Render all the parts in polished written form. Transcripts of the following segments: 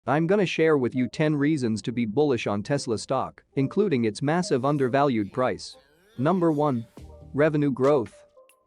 I'm gonna share with you 10 reasons to be bullish on Tesla stock, including its massive undervalued price. Number 1. Revenue growth.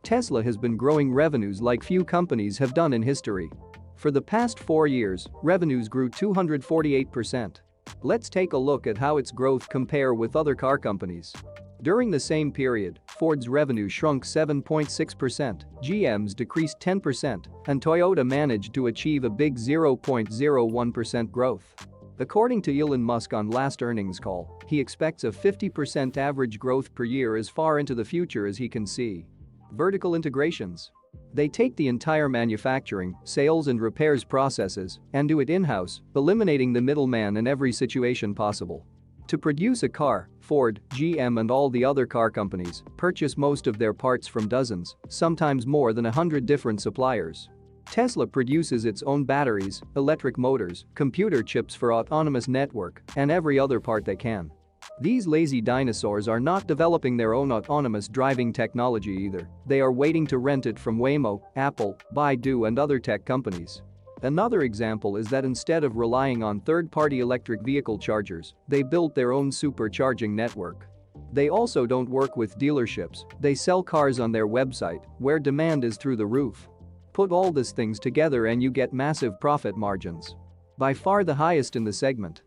Tesla has been growing revenues like few companies have done in history. For the past 4 years, revenues grew 248%. Let's take a look at how its growth compare with other car companies. During the same period, Ford's revenue shrunk 7.6%, GM's decreased 10%, and Toyota managed to achieve a big 0.01% growth. According to Elon Musk on last earnings call, he expects a 50% average growth per year as far into the future as he can see. Vertical integrations. They take the entire manufacturing, sales and repairs processes and do it in-house, eliminating the middleman in every situation possible. To produce a car, Ford, GM and all the other car companies purchase most of their parts from dozens, sometimes more than 100 different suppliers. Tesla produces its own batteries, electric motors, computer chips for autonomous network, and every other part they can. These lazy dinosaurs are not developing their own autonomous driving technology either, they are waiting to rent it from Waymo, Apple, Baidu and other tech companies. Another example is that instead of relying on third-party electric vehicle chargers, they built their own supercharging network. They also don't work with dealerships, they sell cars on their website, where demand is through the roof. Put all these things together and you get massive profit margins. By far the highest in the segment.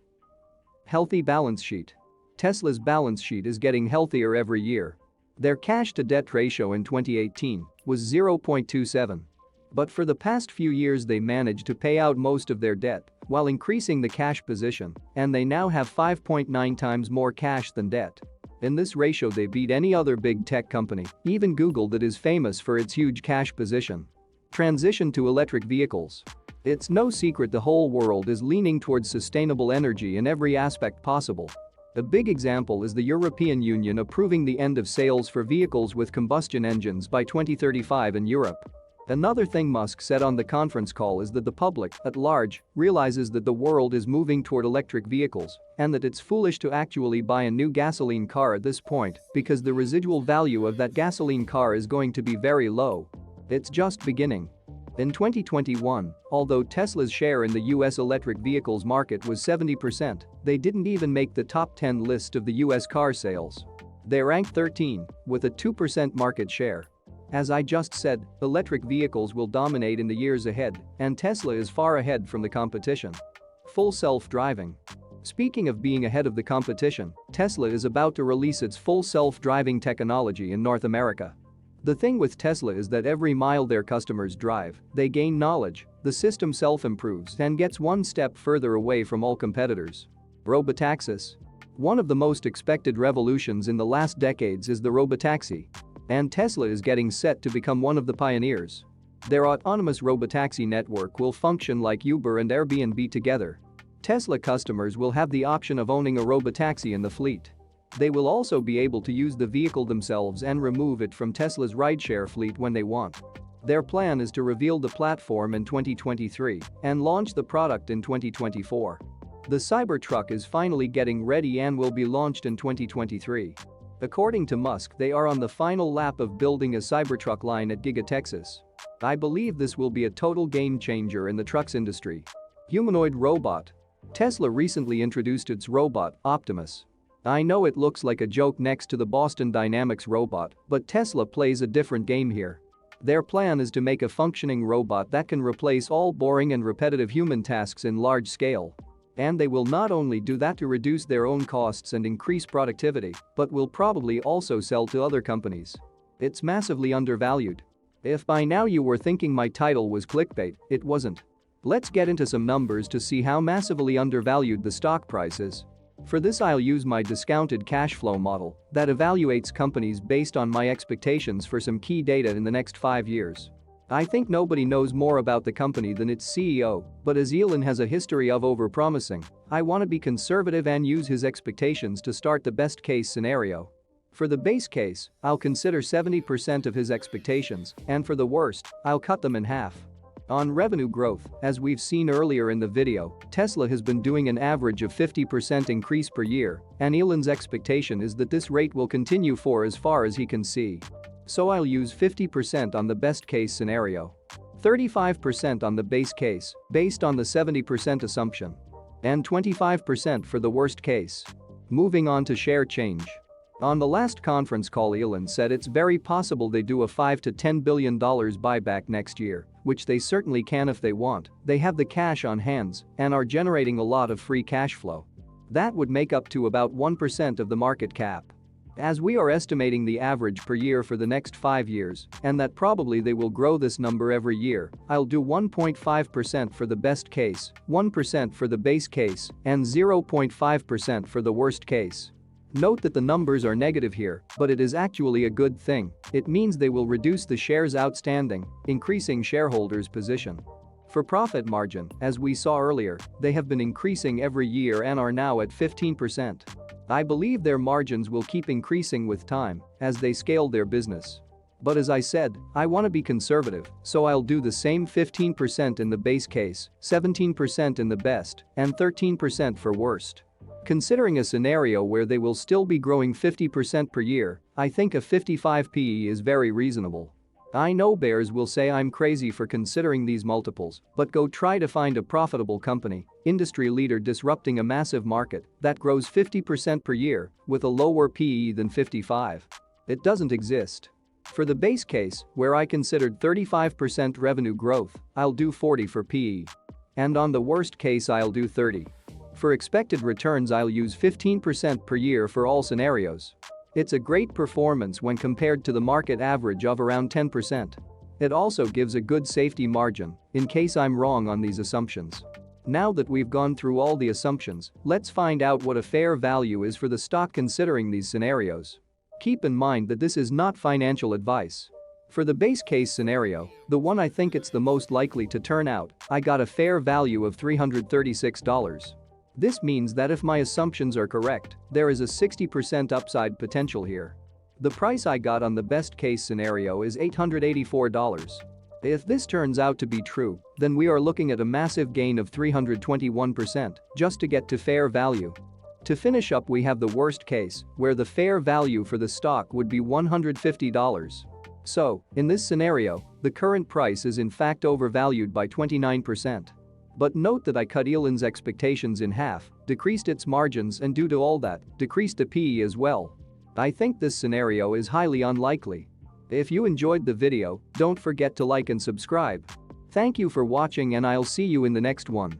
Healthy balance sheet. Tesla's balance sheet is getting healthier every year. Their cash-to-debt ratio in 2018 was 0.27. But for the past few years they managed to pay out most of their debt while increasing the cash position, and they now have 5.9 times more cash than debt. In this ratio they beat any other big tech company, even Google that is famous for its huge cash position. Transition to electric vehicles. It's no secret the whole world is leaning towards sustainable energy in every aspect possible. A big example is the European Union approving the end of sales for vehicles with combustion engines by 2035 in Europe. Another thing Musk said on the conference call is that the public, at large, realizes that the world is moving toward electric vehicles and that it's foolish to actually buy a new gasoline car at this point because the residual value of that gasoline car is going to be very low. It's just beginning. In 2021, although Tesla's share in the US electric vehicles market was 70%, they didn't even make the top 10 list of the US car sales. They ranked 13, with a 2% market share. As I just said, electric vehicles will dominate in the years ahead, and Tesla is far ahead from the competition. Full self-driving. Speaking of being ahead of the competition, Tesla is about to release its full self-driving technology in North America. The thing with Tesla is that every mile their customers drive, they gain knowledge, the system self-improves and gets one step further away from all competitors. Robotaxis. One of the most expected revolutions in the last decades is the robotaxi. And Tesla is getting set to become one of the pioneers. Their autonomous robotaxi network will function like Uber and Airbnb together. Tesla customers will have the option of owning a robotaxi in the fleet. They will also be able to use the vehicle themselves and remove it from Tesla's rideshare fleet when they want. Their plan is to reveal the platform in 2023 and launch the product in 2024. The Cybertruck is finally getting ready and will be launched in 2023. According to Musk, they are on the final lap of building a Cybertruck line at Giga Texas. I believe this will be a total game changer in the trucks industry. Humanoid robot. Tesla recently introduced its robot, Optimus. I know it looks like a joke next to the Boston Dynamics robot, but Tesla plays a different game here. Their plan is to make a functioning robot that can replace all boring and repetitive human tasks in large scale. And they will not only do that to reduce their own costs and increase productivity, but will probably also sell to other companies. It's massively undervalued. If by now you were thinking my title was clickbait, it wasn't. Let's get into some numbers to see how massively undervalued the stock price is. For this I'll use my discounted cash flow model that evaluates companies based on my expectations for some key data in the next 5 years. I think nobody knows more about the company than its CEO, but as Elon has a history of overpromising, I want to be conservative and use his expectations to start the best case scenario. For the base case, I'll consider 70% of his expectations, and for the worst, I'll cut them in half. On revenue growth, as we've seen earlier in the video, Tesla has been doing an average of 50% increase per year, and Elon's expectation is that this rate will continue for as far as he can see. So I'll use 50% on the best case scenario. 35% on the base case, based on the 70% assumption. and 25% for the worst case. Moving on to share change. On the last conference call, Elon said it's very possible they do a $5 to $10 billion buyback next year, which they certainly can if they want. They have the cash on hands and are generating a lot of free cash flow. That would make up to about 1% of the market cap. As we are estimating the average per year for the next 5 years, and that probably they will grow this number every year, I'll do 1.5% for the best case, 1% for the base case, and 0.5% for the worst case. Note that the numbers are negative here, but it is actually a good thing. It means they will reduce the shares outstanding, increasing shareholders' position. For profit margin, as we saw earlier, they have been increasing every year and are now at 15%. I believe their margins will keep increasing with time as they scale their business. But as I said, I want to be conservative, so I'll do the same 15% in the base case, 17% in the best, and 13% for worst. Considering a scenario where they will still be growing 50% per year, I think a 55 PE is very reasonable. I know bears will say I'm crazy for considering these multiples, but go try to find a profitable company, industry leader disrupting a massive market that grows 50% per year with a lower PE than 55. It doesn't exist. For the base case, where I considered 35% revenue growth, I'll do 40 for PE. And on the worst case, I'll do 30. For expected returns, I'll use 15% per year for all scenarios. It's a great performance when compared to the market average of around 10%. It also gives a good safety margin in case I'm wrong on these assumptions. Now that we've gone through all the assumptions, let's find out what a fair value is for the stock considering these scenarios. Keep in mind that this is not financial advice. For the base case scenario, the one I think it's the most likely to turn out, I got a fair value of $336. This means that if my assumptions are correct, there is a 60% upside potential here. The price I got on the best case scenario is $884. If this turns out to be true, then we are looking at a massive gain of 321% just to get to fair value. To finish up, we have the worst case, where the fair value for the stock would be $150. So, in this scenario, the current price is in fact overvalued by 29%. But note that I cut Elon's expectations in half, decreased its margins, and due to all that, decreased the PE as well. I think this scenario is highly unlikely. If you enjoyed the video, don't forget to like and subscribe. Thank you for watching, and I'll see you in the next one.